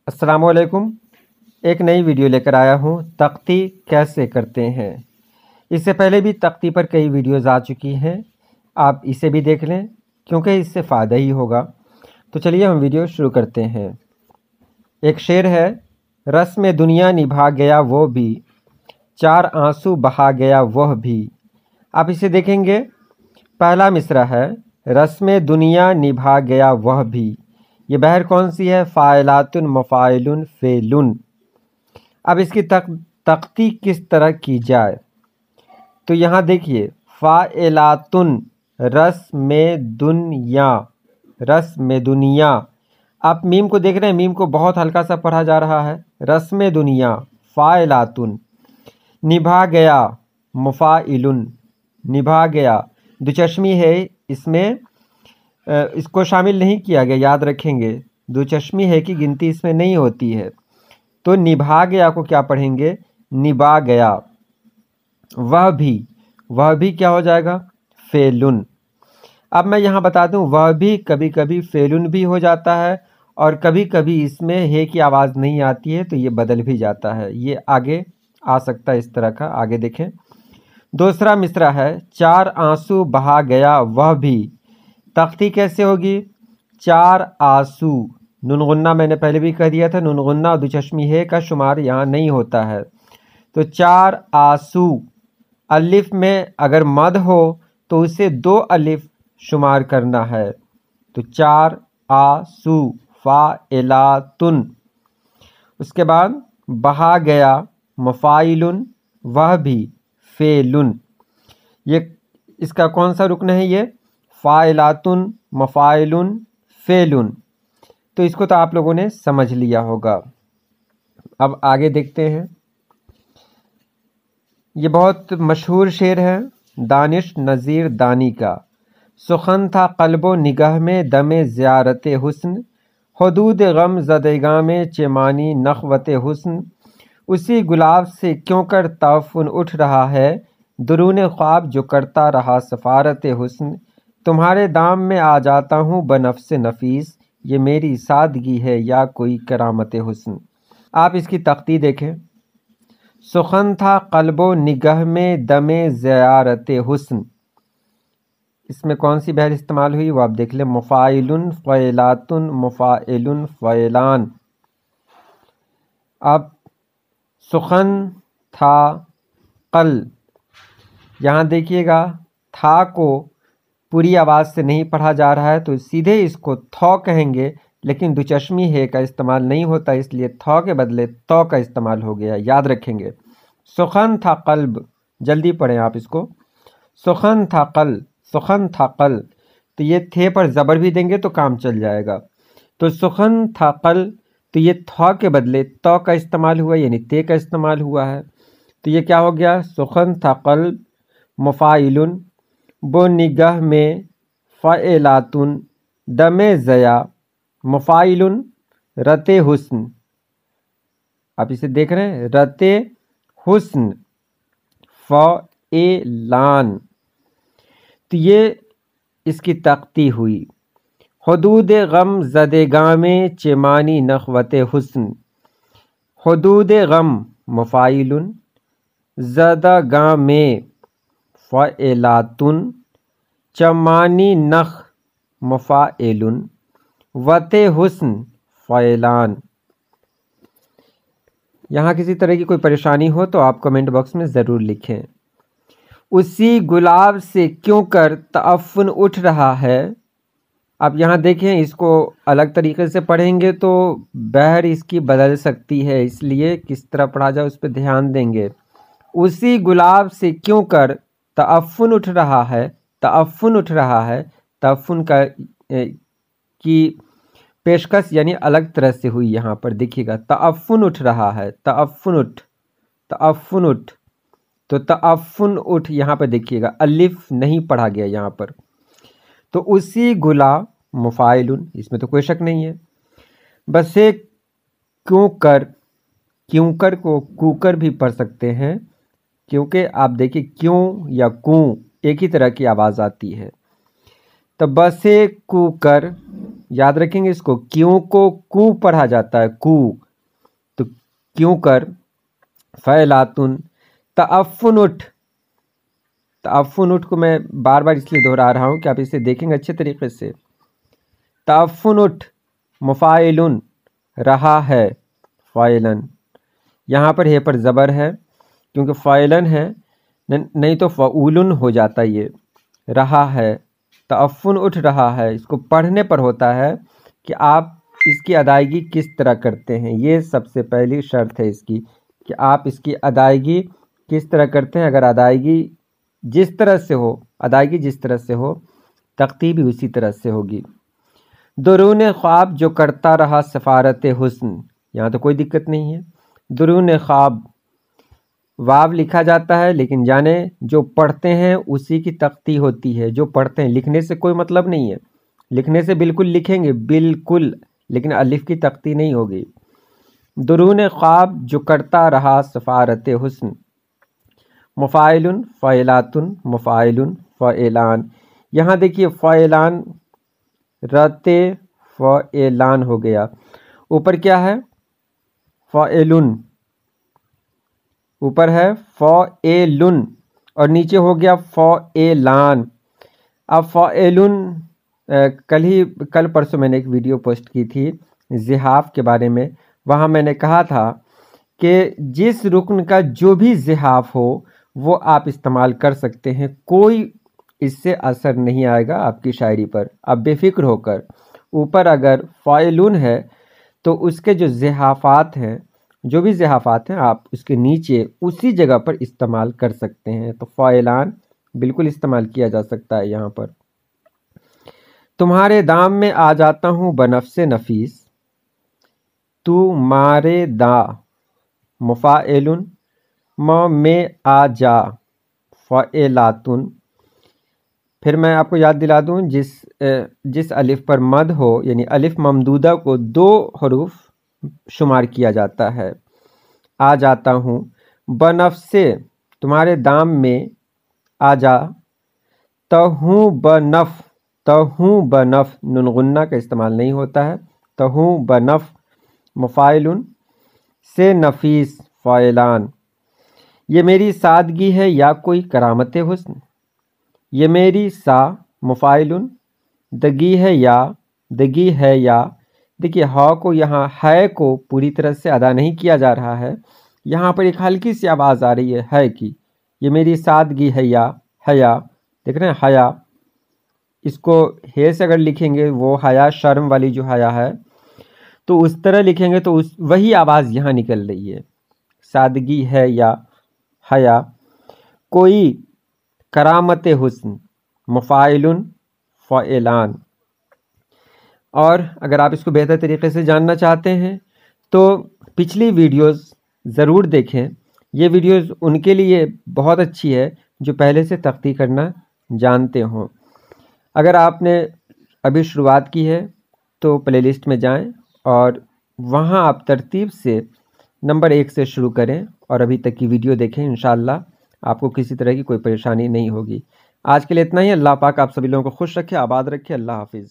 अस्सलाम वालेकुम। एक नई वीडियो लेकर आया हूँ, तख्ती कैसे करते हैं। इससे पहले भी तख्ती पर कई वीडियोज़ आ चुकी हैं, आप इसे भी देख लें क्योंकि इससे फ़ायदा ही होगा। तो चलिए हम वीडियो शुरू करते हैं। एक शेर है, रस्म दुनिया निभा गया वो भी, चार आंसू बहा गया वह भी। आप इसे देखेंगे, पहला मिसरा है, रस्म दुनिया निभा गया वह भी। ये बहर कौन सी है? फ़ाइलातुन मफ़ाइलुन फ़ेलुन। अब इसकी तख्ती किस तरह की जाए, तो यहाँ देखिए, फ़ाइलातुन रस्म दुनिया। आप मीम को देख रहे हैं, मीम को बहुत हल्का सा पढ़ा जा रहा है। रस्म दुनिया फ़ाइलातुन, निभा गया मुफ़ाइलुन, निभा गया दुचश्मी है, इसमें इसको शामिल नहीं किया गया, याद रखेंगे। दुचश्मी है की गिनती इसमें नहीं होती है। तो निभा गया को क्या पढ़ेंगे? निभा गया। वह भी क्या हो जाएगा? फेलुन। अब मैं यहाँ बता दूँ, वह भी कभी कभी फेलुन भी हो जाता है और कभी कभी इसमें है की आवाज़ नहीं आती है, तो ये बदल भी जाता है। ये आगे आ सकता है इस तरह का। आगे देखें, दूसरा मिसरा है, चार आंसू बहा गया वह भी। तख्ती कैसे होगी? चार आंसू, नून गुन्ना मैंने पहले भी कह दिया था, नून गुन्ना और दुचश्मी है का शुमार यहाँ नहीं होता है। तो चार आंसू, अलिफ में अगर मद हो तो उसे दो अलिफ शुमार करना है। तो चार आंसू फ़ाइलातुन। उसके बाद बहा गया मफ़ाइलुन, वह भी फ़ेलुन। ये इसका कौन सा रुकन है? ये फ़ाइलातुन मफ़ाइलुन फ़ेलुन। तो इसको तो आप लोगों ने समझ लिया होगा। अब आगे देखते हैं। ये बहुत मशहूर शेर है, दानिश नज़ीर दानी का। सुखन था क़ल्बो निगाह में दमे ज़ियारत हुस्न, हुदूद गम ज़देगा में चेमानी नख़वत हुस्न। उसी गुलाब से क्यों कर ताफ़ुन उठ रहा है, दुरून ख्वाब जो करता रहा सफ़ारत हुस्न। तुम्हारे दाम में आ जाता हूँ बनफ़्स नफ़ीस, ये मेरी सादगी है या कोई करामत हुस्न। आप इसकी तख्ती देखें, सुखन था क़ल्बो निगाह में दमे ज़ियारत हुस्न। इसमें कौन सी बहर इस्तेमाल हुई वो आप देख लें। मुफ़ाइलुन फ़ाइलातुन मुफ़ाइलुन फ़ाइलान। अब सुखन था कल, यहाँ देखिएगा, था को पूरी आवाज़ से नहीं पढ़ा जा रहा है, तो सीधे इसको थौ कहेंगे, लेकिन दुचश्मी है का इस्तेमाल नहीं होता, इसलिए थौ के बदले तौ का इस्तेमाल हो गया, याद रखेंगे। सुखन था कल्ब, जल्दी पढ़ें आप इसको। सुखन था कल, सुखन था कल, तो ये थे पर ज़बर भी देंगे तो काम चल जाएगा। तो सुखन था कल, तो ये थौ के बदले तौ का इस्तेमाल हुआ, यानी ते का इस्तेमाल हुआ है। तो ये क्या हो गया? सुखन था कल्ब मुफ़ाइलुन, बो निगाह में फ़ाइलातुन, दमे ज़या मुफ़ाइलुन, रते हुस्न। आप इसे देख रहे हैं, रते हुस्न फ़ाइलान। तो ये इसकी तख्ती हुई। हुदूद गम ज़देगा में चेमानी नख़वत हुस्न। हुदूद गम मुफ़ाइलुन, ज़दगा में फ़ाइलातुन, चमानी नख मुफ़ाइलुन, वते हुस्न फ़ाइलान। यहाँ किसी तरह की कोई परेशानी हो तो आप कमेंट बॉक्स में ज़रूर लिखें। उसी गुलाब से क्यों कर तअफ़्फ़ुन उठ रहा है। आप यहाँ देखें, इसको अलग तरीके से पढ़ेंगे तो बहर इसकी बदल सकती है, इसलिए किस तरह पढ़ा जाए उस पर ध्यान देंगे। उसी गुलाब से क्यों कर तअफ़्फ़ुन उठ रहा है, तअफ़्फ़ुन उठ रहा है, तअफ़्फ़ुन का की पेशकश यानी अलग तरह से हुई। यहाँ पर देखिएगा, तअफ़्फ़ुन उठ रहा है, तअफ़्फ़ुन उठ, तअफ़्फ़ुन उठ, तो तअफ़्फ़ुन उठ यहाँ पर देखिएगा, अलिफ नहीं पढ़ा गया यहाँ पर। तो उसी गुला मुफ़ाइलुन, इसमें तो कोई शक नहीं है। बस एक क्यों कर को कूकर भी पढ़ सकते हैं, क्योंकि आप देखिए क्यों या कूं एक ही तरह की आवाज़ आती है। तो बसे कूकर याद रखेंगे इसको, क्यों को कू पढ़ा जाता है, कू, तो क्यों कर, फ़ैलातुन, तअफ़्फ़ुन उठ, तअफ़्फ़ुन उठ को मैं बार बार इसलिए दोहरा रहा हूँ कि आप इसे देखेंगे अच्छे तरीके से। तअफ़्फ़ुन उठ, मुफ़ाइलुन, रहा है, फ़ाइलन, यहाँ पर हे पर ज़बर है क्योंकि फ़ाइलन है, नहीं तो फ़ऊलुन हो जाता ये, रहा है, तअफ़्फ़ुन उठ रहा है, इसको पढ़ने पर होता है कि आप इसकी अदायगी किस तरह करते हैं। ये सबसे पहली शर्त है इसकी कि आप इसकी अदायगी किस तरह करते हैं। अगर अदायगी जिस तरह से हो, अदायगी जिस तरह से हो, तख्ती भी उसी तरह से होगी। दुरून ख्वाब जो करता रहा सफ़ारत हुस्न, यहाँ तो कोई दिक्कत नहीं है। दुरून ख्वाब वाव लिखा जाता है, लेकिन जाने जो पढ़ते हैं उसी की तख्ती होती है, जो पढ़ते हैं, लिखने से कोई मतलब नहीं है। लिखने से बिल्कुल लिखेंगे, बिल्कुल, लेकिन अलिफ की तख्ती नहीं होगी। दुरून ख्वाब जो करता रहा सफ़ारत हुस्न, मुफ़ाइलुन, फ़ैलातुन, मुफ़ाइलुन, फ़ैलान, यहाँ देखिए फ़ैलान, रते फ़ैलान हो गया, ऊपर क्या है, फ़ैलुन, ऊपर है फ़एलुन और नीचे हो गया फ़एलान। अब फ़एलुन, कल परसों मैंने एक वीडियो पोस्ट की थी ज़िहाफ़ के बारे में। वहाँ मैंने कहा था कि जिस रुकन का जो भी ज़िहाफ़ हो वो आप इस्तेमाल कर सकते हैं, कोई इससे असर नहीं आएगा आपकी शायरी पर, आप बेफ़िक्र होकर। ऊपर अगर फ़एलुन है तो उसके जो ज़िहाफ़ात हैं, जो भी ज़िहाफ़ात हैं, आप उसके नीचे उसी जगह पर इस्तेमाल कर सकते हैं। तो फ़ैलान बिल्कुल इस्तेमाल किया जा सकता है यहाँ पर। तुम्हारे दाम में आ जाता हूँ बनफ़्से नफ़ीस, तुम्हारे दा, मुफ़ाइलुन, में आ जा, फ़एलातुन। फिर मैं आपको याद दिला दूँ, जिस अलिफ़ पर मद हो, यानी अलिफ़ ममदूदा को 2 हरूफ शुमार किया जाता है। आ जाता हूँ, बनफ़्से, तुम्हारे दाम में आ जा, तहूँ बनफ़, तहूँ बनफ़, नून गुन्ना का इस्तेमाल नहीं होता है, तहूँ बनफ़, मुफ़ाइलुन, से नफ़ीस, फ़ैलान। ये मेरी सादगी है या कोई करामत हुस्न, ये मेरी सा, मुफ़ाइलुन, दगी है या, दगी है या, देखिए हा को, यहाँ है को पूरी तरह से अदा नहीं किया जा रहा है, यहाँ पर एक हल्की सी आवाज़ आ रही है की। ये मेरी सादगी है या, हया, देख रहे हैं, हया, इसको हे से अगर लिखेंगे, वो हया शर्म वाली जो हया है, तो उस तरह लिखेंगे तो वही आवाज़ यहाँ निकल रही है, सादगी है या, हया, कोई करामत हुस्न, मुफ़ाइलुन, फ़एलान। और अगर आप इसको बेहतर तरीके से जानना चाहते हैं तो पिछली वीडियोस ज़रूर देखें। ये वीडियोस उनके लिए बहुत अच्छी है जो पहले से तख्ती करना जानते हों। अगर आपने अभी शुरुआत की है तो प्लेलिस्ट में जाएं और वहां आप तरतीब से नंबर 1 से शुरू करें और अभी तक की वीडियो देखें। इंशाअल्लाह आपको किसी तरह की कोई परेशानी नहीं होगी। आज के लिए इतना ही। अल्लाह पाक आप सभी लोगों को खुश रखे, आबाद रखे। अल्लाह हाफिज़।